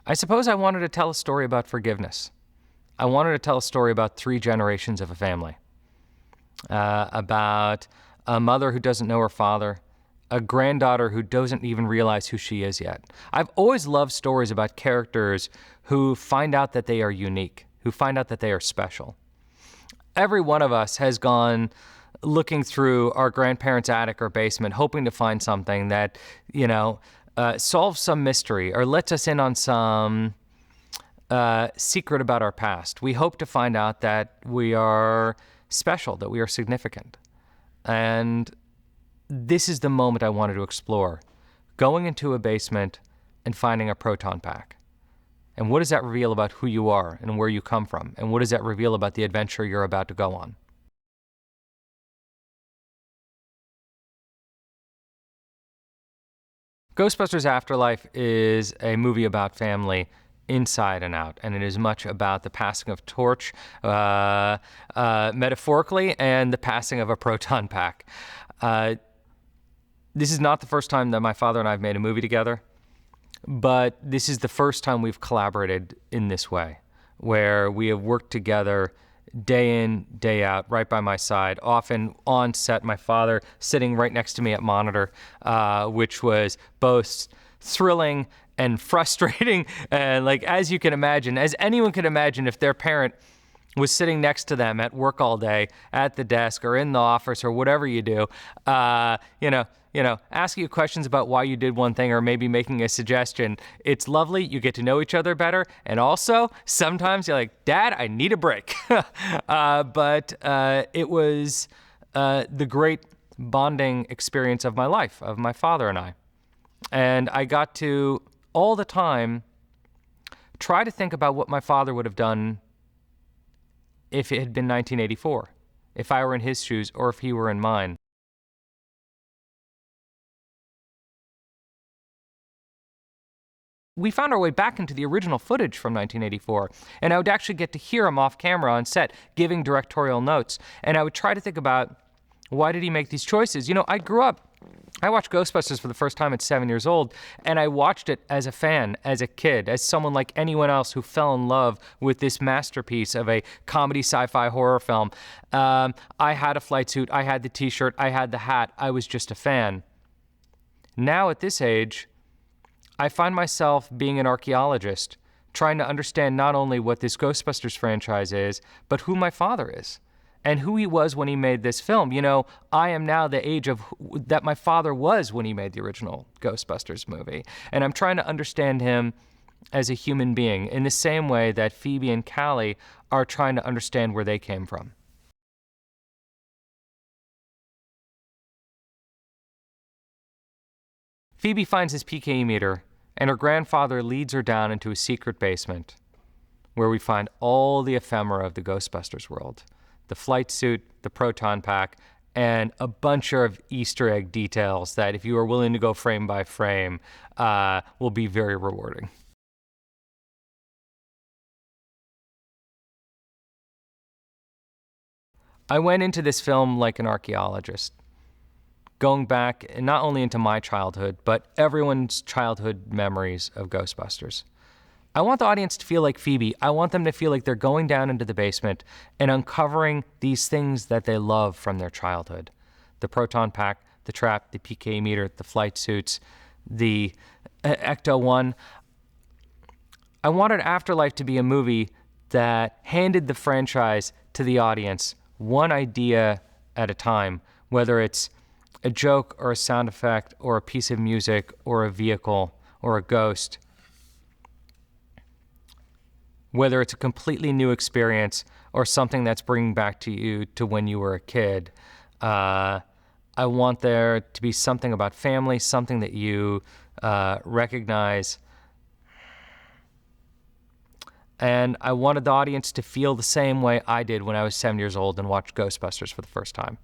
I suppose I wanted to tell a story about forgiveness. I wanted to tell a story about 3 generations of a family, about a mother who doesn't know her father, a granddaughter who doesn't even realize who she is yet. I've always loved stories about characters who find out that they are unique, who find out that they are special. Every one of us has gone looking through our grandparents' attic or basement, hoping to find something that, solves some mystery or lets us in on some secret about our past. We hope to find out that we are special, that we are significant. And this is the moment I wanted to explore. Going into a basement and finding a proton pack. And what does that reveal about who you are and where you come from? And what does that reveal about the adventure you're about to go on? Ghostbusters Afterlife is a movie about family inside and out, and it is much about the passing of torch, metaphorically, and the passing of a proton pack. This is not the first time that my father and I have made a movie together, but this is the first time we've collaborated in this way, where we have worked together day in, day out, right by my side, often on set, my father sitting right next to me at monitor, which was both thrilling and frustrating. And as you can imagine, as anyone can imagine, if their parent was sitting next to them at work all day, at the desk or in the office or whatever you do, asking you questions about why you did one thing or maybe making a suggestion. It's lovely. You get to know each other better. And also, sometimes you're like, Dad, I need a break. But it was the great bonding experience of my life, of my father and I. And I got to, all the time, try to think about what my father would have done if it had been 1984, if I were in his shoes or if he were in mine. We found our way back into the original footage from 1984, and I would actually get to hear him off camera on set giving directorial notes, and I would try to think about, why did he make these choices? I watched Ghostbusters for the first time at 7 years old, and I watched it as a fan, as a kid, as someone like anyone else who fell in love with this masterpiece of a comedy sci-fi horror film. I had a flight suit, I had the t-shirt, I had the hat, I was just a fan. Now at this age, I find myself being an archaeologist, trying to understand not only what this Ghostbusters franchise is, but who my father is. And who he was when he made this film. I am now the age of that my father was when he made the original Ghostbusters movie. And I'm trying to understand him as a human being in the same way that Phoebe and Callie are trying to understand where they came from. Phoebe finds his PKE meter, and her grandfather leads her down into a secret basement where we find all the ephemera of the Ghostbusters world. The flight suit, the proton pack, and a bunch of Easter egg details that, if you are willing to go frame by frame, will be very rewarding. I went into this film like an archaeologist, going back not only into my childhood, but everyone's childhood memories of Ghostbusters. I want the audience to feel like Phoebe. I want them to feel like they're going down into the basement and uncovering these things that they love from their childhood. The proton pack, the trap, the PK meter, the flight suits, the Ecto-1. I wanted Afterlife to be a movie that handed the franchise to the audience one idea at a time, whether it's a joke or a sound effect or a piece of music or a vehicle or a ghost. Whether it's a completely new experience or something that's bringing back to you to when you were a kid. I want there to be something about family, something that you recognize. And I wanted the audience to feel the same way I did when I was 7 years old and watched Ghostbusters for the first time.